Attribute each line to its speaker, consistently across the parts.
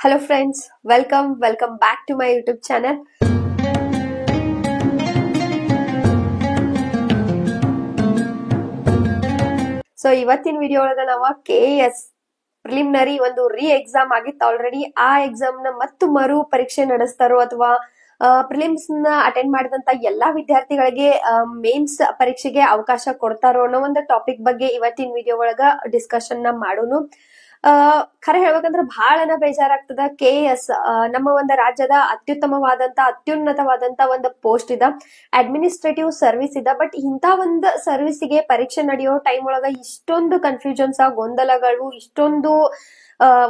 Speaker 1: Hello friends, welcome back to my YouTube channel. So ಇವತ್ತಿನ video ಒಳಗ ನಾವು KS preliminary ಒಂದು ರೀ ಎಕ್ಸಾಮ್ ಆಗಿತ್ತು ಆಲ್ರೆಡಿ. ಆ ಎಕ್ಸಾಮ್ ನ ಮತ್ತು ಮರು ಪರೀಕ್ಷೆ ನಡೆಸ್ತಾರೋ ಅಥವಾ ಪ್ರಿಲಿಮ್ಸ್ ನ ಅಟೆಂಡ್ ಮಾಡಿದಂತ ಎಲ್ಲಾ ವಿದ್ಯಾರ್ಥಿಗಳಿಗೆ ಮೇನ್ಸ್ ಪರೀಕ್ಷೆಗೆ ಅವಕಾಶ ಕೊಡ್ತಾರೋ ಅನ್ನೋ ಒಂದು ಟಾಪಿಕ್ ಬಗ್ಗೆ ಇವತ್ತಿನ ವಿಡಿಯೋ ಒಳಗ ಡಿಸ್ಕಷನ್ ನ ಮಾಡೋನು. ಖರೆ ಹೇಳ್ಬೇಕಂದ್ರೆ ಬಹಳನ ಬೇಜಾರಾಗ್ತದ. KS ನಮ್ಮ ಒಂದು ರಾಜ್ಯದ ಅತ್ಯುನ್ನತವಾದಂತ ಒಂದು ಪೋಸ್ಟ್ ಇದ, ಅಡ್ಮಿನಿಸ್ಟ್ರೇಟಿವ್ ಸರ್ವಿಸ್ ಇದ. ಬಟ್ ಇಂತ ಒಂದು ಸರ್ವಿಸ್ಗೆ ಪರೀಕ್ಷೆ ನಡೆಯೋ ಟೈಮ್ ಒಳಗ ಇಷ್ಟೊಂದು ಕನ್ಫ್ಯೂಷನ್ಸ್, ಗೊಂದಲಗಳು, ಇಷ್ಟೊಂದು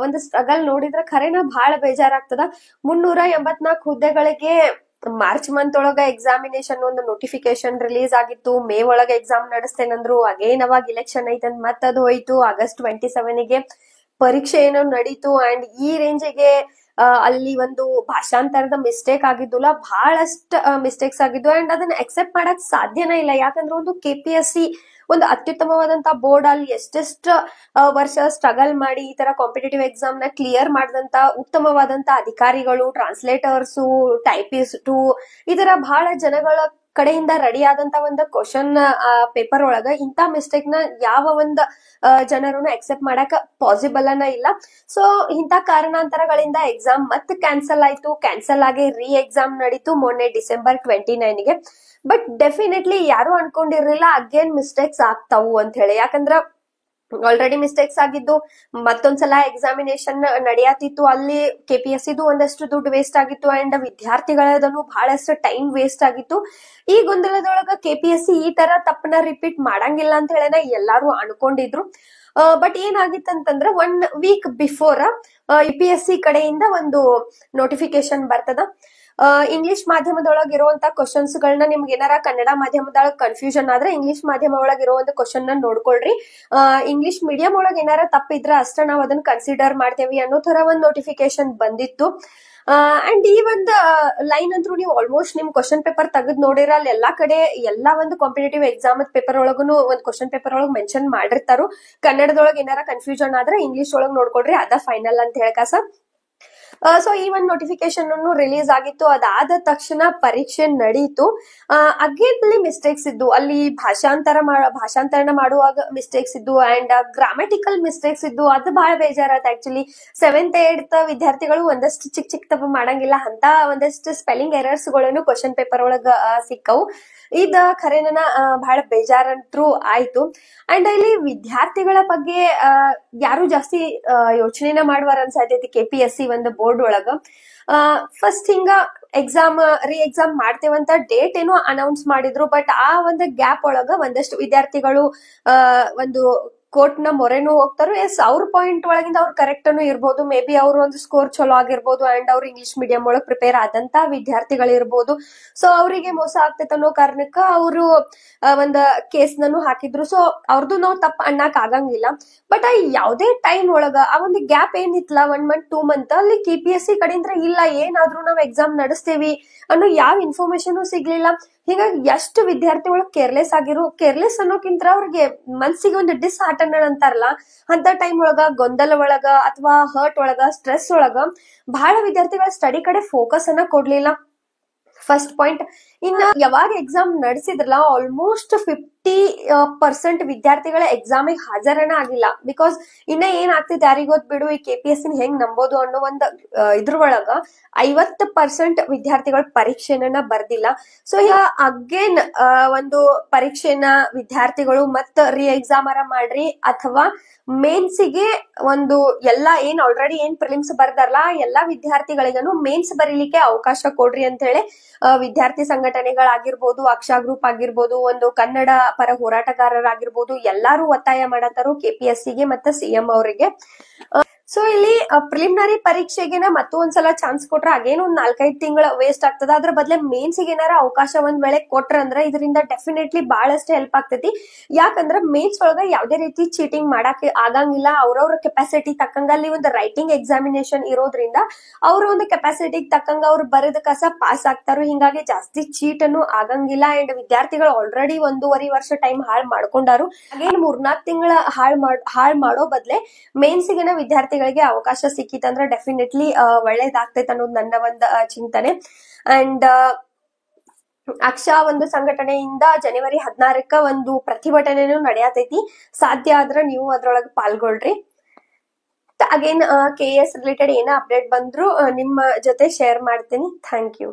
Speaker 1: ಒಂದು ಸ್ಟ್ರಗಲ್ ನೋಡಿದ್ರೆ ಖರೇನ ಬಹಳ ಬೇಜಾರಾಗ್ತದ. 384 ಹುದ್ದೆಗಳಿಗೆ ಮಾರ್ಚ್ ಮಂತ್ ಒಳಗ ಎಕ್ಸಾಮಿನೇಷನ್ ಒಂದು ನೋಟಿಫಿಕೇಶನ್ ರಿಲೀಸ್ ಆಗಿತ್ತು. ಮೇ ಒಳಗ ಎಕ್ಸಾಮ್ ನಡೆಸ್ತೇನಂದ್ರು. ಅಗೇನ್ ಅವಾಗ ಇಲೆಕ್ಷನ್ ಐತಂದ್ ಮತ್ತದು ಹೋಯ್ತು. ಆಗಸ್ಟ್ 27ಗೆ ಪರೀಕ್ಷೆ ಏನೋ ನಡೀತು. ಅಂಡ್ ಈ ರೇಂಜಿಗೆ ಅಲ್ಲಿ ಒಂದು ಭಾಷಾಂತರದ ಮಿಸ್ಟೇಕ್ ಆಗಿದ್ದುಲ್ಲ, ಬಹಳಷ್ಟು ಮಿಸ್ಟೇಕ್ಸ್ ಆಗಿದ್ದು. ಅಂಡ್ ಅದನ್ನ ಅಕ್ಸೆಪ್ಟ್ ಮಾಡಕ್ ಸಾಧ್ಯನೇ ಇಲ್ಲ. ಯಾಕಂದ್ರೆ ಒಂದು KPSC ಒಂದು ಅತ್ಯುತ್ತಮವಾದಂತ ಬೋರ್ಡ್, ಅಲ್ಲಿ ಎಷ್ಟೆಷ್ಟು ವರ್ಷ ಸ್ಟ್ರಗಲ್ ಮಾಡಿ ಈ ತರ ಕಾಂಪಿಟೇಟಿವ್ ಎಕ್ಸಾಮ್ ನ ಕ್ಲಿಯರ್ ಮಾಡಿದಂತ ಉತ್ತಮವಾದಂತ ಅಧಿಕಾರಿಗಳು, ಟ್ರಾನ್ಸ್ಲೇಟರ್ಸು, ಟೈಪಿಸ್ಟು, ಈ ತರ ಬಹಳ ಜನಗಳ ಕಡೆಯಿಂದ ರೆಡಿ ಆದಂತ ಒಂದು ಕ್ವಶನ್ ಪೇಪರ್ ಒಳಗ ಇಂತ ಮಿಸ್ಟೇಕ್ ನ ಯಾವ ಒಂದು ಜನರನ್ನು ಅಕ್ಸೆಪ್ಟ್ ಮಾಡಕ್ ಪಾಸಿಬಲ್ ಅನ್ನ ಇಲ್ಲ. ಸೊ ಇಂತ ಕಾರಣಾಂತರಗಳಿಂದ ಎಕ್ಸಾಮ್ ಮತ್ತೆ ಕ್ಯಾನ್ಸಲ್ ಆಯ್ತು. ಕ್ಯಾನ್ಸಲ್ ಆಗಿ ರೀ ಎಕ್ಸಾಮ್ ನಡೀತು ಮೊನ್ನೆ December 29ಗೆ. ಬಟ್ ಡೆಫಿನೆಟ್ಲಿ ಯಾರು ಅನ್ಕೊಂಡಿರ್ಲಿಲ್ಲ ಅಗೇನ್ ಮಿಸ್ಟೇಕ್ಸ್ ಆಗ್ತಾವು ಅಂತ ಹೇಳಿ. ಯಾಕಂದ್ರ ಆಲ್ರೆಡಿ ಮಿಸ್ಟೇಕ್ಸ್ ಆಗಿದ್ದು, ಮತ್ತೊಂದ್ಸಲ ಎಕ್ಸಾಮಿನೇಷನ್ ನಡೆಯತಿತ್ತು. ಅಲ್ಲಿ KPSCದು ಒಂದಷ್ಟು ದುಡ್ಡು ವೇಸ್ಟ್ ಆಗಿತ್ತು. ಅಂಡ್ ವಿದ್ಯಾರ್ಥಿಗಳದನ್ನು ಬಹಳಷ್ಟು ಟೈಮ್ ವೇಸ್ಟ್ ಆಗಿತ್ತು. ಈ ಗೊಂದಲದೊಳಗ KPSC ಈ ತರ ತಪ್ಪನ ರಿಪೀಟ್ ಮಾಡಂಗಿಲ್ಲ ಅಂತ ಹೇಳೇನ ಎಲ್ಲಾರು ಅನ್ಕೊಂಡಿದ್ರು. ಬಟ್ ಏನಾಗಿತ್ತಂತಂದ್ರ 1 ವೀಕ್ ಬಿಫೋರ್ UPSC ಕಡೆಯಿಂದ ಒಂದು ನೋಟಿಫಿಕೇಶನ್ ಬರ್ತದ. ಇಂಗ್ಲಿಷ್ ಮಾಧ್ಯಮದೊಳಗ ಇರುವಂತ ಕ್ವಶನ್ಸ್ ಗಳನ್ನ ನಿಮ್ಗೆ ಏನಾರ ಕನ್ನಡ ಮಾಧ್ಯಮದೊಳಗ ಕನ್ಫ್ಯೂಷನ್ ಆದ್ರೆ ಇಂಗ್ಲಿಷ್ ಮಾಧ್ಯಮ ಒಳಗ ಇರುವಂತ ಕ್ವಶನ್ ನ ನೋಡ್ಕೊಳ್ರಿ. ಇಂಗ್ಲಿಷ್ ಮೀಡಿಯಂ ಒಳಗ ಏನಾರ ತಪ್ಪಿದ್ರ ಅಷ್ಟ ನಾವ್ ಅದನ್ನ ಕನ್ಸಿಡರ್ ಮಾಡ್ತೇವಿ ಅನ್ನೋ ತರ ಒಂದ್ ನೋಟಿಫಿಕೇಶನ್ ಬಂದಿತ್ತು. ಅಂಡ್ ಈ ಒಂದು ಲೈನ್ ಅಂತೂ ನೀವು ಆಲ್ಮೋಸ್ಟ್ ನಿಮ್ ಕ್ವಶನ್ ಪೇಪರ್ ತೆಗೆದ್ ನೋಡಿರ, ಅಲ್ಲಿ ಎಲ್ಲಾ ಕಡೆ ಎಲ್ಲಾ ಒಂದು ಕಾಂಪಿಟೇಟಿವ್ ಎಕ್ಸಾಮ್ ಪೇಪರ್ ಒಳಗುನು ಒಂದ್ ಕ್ವಶನ್ ಪೇಪರ್ ಒಳಗ್ ಮೆನ್ಷನ್ ಮಾಡಿರ್ತಾರು. ಕನ್ನಡದೊಳಗ ಏನಾರ ಕನ್ಫ್ಯೂಷನ್ ಆದ್ರೆ ಇಂಗ್ಲಿಷ್ ಒಳಗ್ ನೋಡ್ಕೊಳ್ರಿ, ಅದ ಫೈನಲ್ ಅಂತ ಹೇಳಕಾಸ. ಸೊ ಈ ಒಂದು ನೋಟಿಫಿಕೇಶನ್ ರಿಲೀಸ್ ಆಗಿತ್ತು. ಅದಾದ ತಕ್ಷಣ ಪರೀಕ್ಷೆ ನಡೀತು. ಅಗೇನ್ ಅಲ್ಲಿ ಮಿಸ್ಟೇಕ್ಸ್ ಇದ್ದು, ಅಲ್ಲಿ ಭಾಷಾಂತರಣ ಮಾಡುವಾಗ ಮಿಸ್ಟೇಕ್ಸ್ ಇದ್ದು. ಅಂಡ್ ಗ್ರಾಮೆಟಿಕಲ್ ಮಿಸ್ಟೇಕ್ಸ್ ಇದ್ದು. ಅದು ಬಹಳ ಬೇಜಾರಾಯ್ತು ಆಕ್ಚುಲಿ. 7th 8th ವಿದ್ಯಾರ್ಥಿಗಳು ಒಂದಷ್ಟು ಚಿಕ್ಕ ತಪ್ಪು ಮಾಡಂಗಿಲ್ಲ, ಅಂತ ಒಂದಷ್ಟು ಸ್ಪೆಲ್ಲಿಂಗ್ ಎರರ್ಸ್ ಗಳನ್ನು ಕ್ವಶನ್ ಪೇಪರ್ ಒಳಗ ಸಿಕ್ಕವು. ಇದ ಖರೇನ ಬಹಳ ಬೇಜಾರಂತ್ರು ಆಯ್ತು. ಅಂಡ್ ಇಲ್ಲಿ ವಿದ್ಯಾರ್ಥಿಗಳ ಬಗ್ಗೆ ಯಾರು ಜಾಸ್ತಿ ಯೋಚನೆನ ಮಾಡುವಾರ ಅನ್ಸಾತೈತಿ KPSC ಒಂದು ಬೋರ್ಡ್ ಒಳಗ. ಫಸ್ಟ್ ಹಿಂಗ ರೀ ಎಕ್ಸಾಮ್ ಮಾಡ್ತೇವಂತ ಡೇಟ್ ಏನೋ ಅನೌನ್ಸ್ ಮಾಡಿದ್ರು. ಬಟ್ ಆ ಒಂದು ಗ್ಯಾಪ್ ಒಳಗ ಒಂದಷ್ಟು ವಿದ್ಯಾರ್ಥಿಗಳು ಒಂದು ಕೋರ್ಟ್ ನ ಮೊರೆನೂ ಹೋಗ್ತಾರು. ಎಸ್, ಅವ್ರ ಪಾಯಿಂಟ್ ಒಳಗಿಂದ ಅವ್ರು ಕರೆಕ್ಟ್ ಅನ್ನು ಇರ್ಬೋದು. ಮೇ ಬಿ ಅವ್ರ ಒಂದು ಸ್ಕೋರ್ ಚಲೋ ಆಗಿರ್ಬೋದು. ಅಂಡ್ ಅವ್ರು ಇಂಗ್ಲಿಷ್ ಮೀಡಿಯಂ ಒಳಗ್ ಪ್ರಿಪೇರ್ ಆದಂತ ವಿದ್ಯಾರ್ಥಿಗಳು ಇರ್ಬೋದು. ಸೊ ಅವರಿಗೆ ಮೋಸ ಆಗ್ತೈತೆ ಅನ್ನೋ ಕಾರಣಕ್ಕ ಅವರು ಒಂದ್ ಕೇಸ್ ನನ್ನು ಹಾಕಿದ್ರು. ಸೊ ಅವ್ರದ್ದು ನಾವು ತಪ್ಪ ಅನ್ನಕ್ ಆಗಂಗಿಲ್ಲ. ಬಟ್ ಯಾವ್ದೇ ಟೈಮ್ ಒಳಗ ಆ ಒಂದು ಗ್ಯಾಪ್ ಏನಿತ್ತಲ್ಲ, 1 month 2 month, ಅಲ್ಲಿ KPSC ಕಡೆಯಿಂದ ಇಲ್ಲ ಏನಾದ್ರೂ ನಾವ್ ಎಕ್ಸಾಮ್ ನಡೆಸ್ತೇವಿ ಅನ್ನೋ ಯಾವ ಇನ್ಫಾರ್ಮೇಶನ್ ಸಿಗ್ಲಿಲ್ಲ. ಹೀಗಾಗಿ ಎಷ್ಟು ವಿದ್ಯಾರ್ಥಿಗಳು ಕೇರ್ಲೆಸ್ ಅನ್ನೋಕ್ಕಿಂತ ಅವ್ರಿಗೆ ಮನ್ಸಿಗೆ ಒಂದು ಡಿಸ್ಹಾರ್ಟನ್ ಅಂತಾರಲ್ಲ, ಅಂತ ಟೈಮ್ ಒಳಗ ಗೊಂದಲ ಒಳಗ ಅಥವಾ ಹರ್ಟ್ ಒಳಗ ಸ್ಟ್ರೆಸ್ ಒಳಗ ಬಹಳ ವಿದ್ಯಾರ್ಥಿಗಳ ಸ್ಟಡಿ ಕಡೆ ಫೋಕಸ್ ಅನ್ನ ಕೊಡ್ಲಿಲ್ಲ. First point. ಇನ್ನ ಯಾವಾಗ ಎಕ್ಸಾಮ್ ನಡೆಸಿದ್ರಲ್ಲ, ಆಲ್ಮೋಸ್ಟ್ 50% ವಿದ್ಯಾರ್ಥಿಗಳ ಎಕ್ಸಾಮಿಗೆ ಹಾಜರನ ಆಗಿಲ್ಲ. ಬಿಕಾಸ್ ಇನ್ನ ಏನ್ ಆಗ್ತಿದೆ ಯಾರಿಗೊತ್ ಬಿಡು, ಈ KPSC ಹೆಂಗ್ ನಂಬೋದು ಅನ್ನೋ ಒಂದು ಇದ್ರೊಳಗ 50% ವಿದ್ಯಾರ್ಥಿಗಳ ಪರೀಕ್ಷೆನ ಬರ್ದಿಲ್ಲ. ಸೊ ಈಗ ಅಗೇನ್ ಒಂದು ಪರೀಕ್ಷೆನ ವಿದ್ಯಾರ್ಥಿಗಳು ಮತ್ತ ರೀ ಎಕ್ಸಾಮ್ ಮಾಡ್ರಿ, ಅಥವಾ ಮೇನ್ಸಿಗೆ ಒಂದು ಎಲ್ಲಾ ಆಲ್ರೆಡಿ ಪ್ರಿಲಿಮ್ಸ್ ಬರ್ದಾರಲ್ಲ ಎಲ್ಲಾ ವಿದ್ಯಾರ್ಥಿಗಳಿಗೂ ಮೇನ್ಸ್ ಬರೀಲಿಕ್ಕೆ ಅವಕಾಶ ಕೊಡ್ರಿ ಅಂತ ಹೇಳಿ ವಿದ್ಯಾರ್ಥಿ ಸಂಘಟನೆಗಳಾಗಿರ್ಬೋದು, ಅಕ್ಷಾ ಗ್ರೂಪ್ ಆಗಿರ್ಬೋದು, ಒಂದು ಕನ್ನಡ ಪರ ಹೋರಾಟಗಾರರಾಗಿರ್ಬೋದು, ಎಲ್ಲಾರು ಒತ್ತಾಯ ಮಾಡತ್ತಾರು KPSCಗೆ ಮತ್ತೆ CM ಅವರಿಗೆ. ಸೊ ಇಲ್ಲಿ ಪ್ರಿಲಿಮಿನರಿ ಪರೀಕ್ಷೆಗೆನ ಮತ್ತೊಂದ್ಸಲ ಚಾನ್ಸ್ ಕೊಟ್ರ ಅಗೇನ್ ಒಂದ್ 4-5 ತಿಂಗಳ ವೇಸ್ಟ್ ಆಗ್ತದ. ಅದ್ರ ಬದ್ಲೆ ಮೇನ್ಸ್ಗೆ ಏನಾರ ಅವಕಾಶ ಒಂದ್ ವೇಳೆ ಕೊಟ್ರಂದ್ರ ಇದರಿಂದ ಡೆಫಿನೆಟ್ಲಿ ಬಹಳಷ್ಟು ಹೆಲ್ಪ್ ಆಗ್ತೈತಿ. ಯಾಕಂದ್ರ ಮೇನ್ಸ್ ಒಳಗ ಯಾವ್ದೇ ರೀತಿ ಚೀಟಿಂಗ್ ಮಾಡಕ್ ಆಗಂಗಿಲ್ಲ. ಅವ್ರವ್ರ ಕೆಪಾಸಿಟಿ ತಕ್ಕಂಗ ಅಲ್ಲಿ ಒಂದು ರೈಟಿಂಗ್ ಎಕ್ಸಾಮಿನೇಷನ್ ಇರೋದ್ರಿಂದ ಅವ್ರ ಒಂದು ಕೆಪಾಸಿಟಿಗೆ ತಕ್ಕಂಗ ಅವ್ರು ಬರೆದ ಕಸ ಪಾಸ್ ಆಗ್ತಾರು. ಹಿಂಗಾಗಿ ಜಾಸ್ತಿ ಚೀಟ್ ಅನ್ನು ಆಗಂಗಿಲ್ಲ. ಅಂಡ್ ವಿದ್ಯಾರ್ಥಿಗಳು ಆಲ್ರೆಡಿ 1.5 ವರ್ಷ ಟೈಮ್ ಹಾಳ್ ಮಾಡ್ಕೊಂಡಾರು. ಅಗೇನ್ 3-4 ತಿಂಗಳ ಹಾಳ್ ಮಾಡೋ ಬದ್ಲೆ ಮೇನ್ಸ್ಗೆ ವಿದ್ಯಾರ್ಥಿಗಳಿಗೆ ಅವಕಾಶ ಅವಕಾಶ ಸಿಕ್ಕಿತಂದ್ರ ಡೆಫಿನೆಟ್ಲಿ ಒಳ್ಳೇದಾಗ್ತೈತೆ ಅನ್ನೋದು ನನ್ನ ಒಂದು ಚಿಂತನೆ. ಅಂಡ್ ಅಕ್ಷಾ ಒಂದು ಸಂಘಟನೆಯಿಂದ ಜನವರಿ 16ಕ್ಕ ಒಂದು ಪ್ರತಿಭಟನೆನೂ ನಡೆಯತೈತಿ. ಸಾಧ್ಯ ಆದ್ರ ನೀವು ಅದ್ರೊಳಗ ಪಾಲ್ಗೊಳ್ರಿ. ಅಗೇನ್ KS ರಿಲೇಟೆಡ್ ಏನ ಅಪ್ಡೇಟ್ ಬಂದ್ರು ನಿಮ್ಮ ಜೊತೆ ಶೇರ್ ಮಾಡ್ತೀನಿ. Thank you.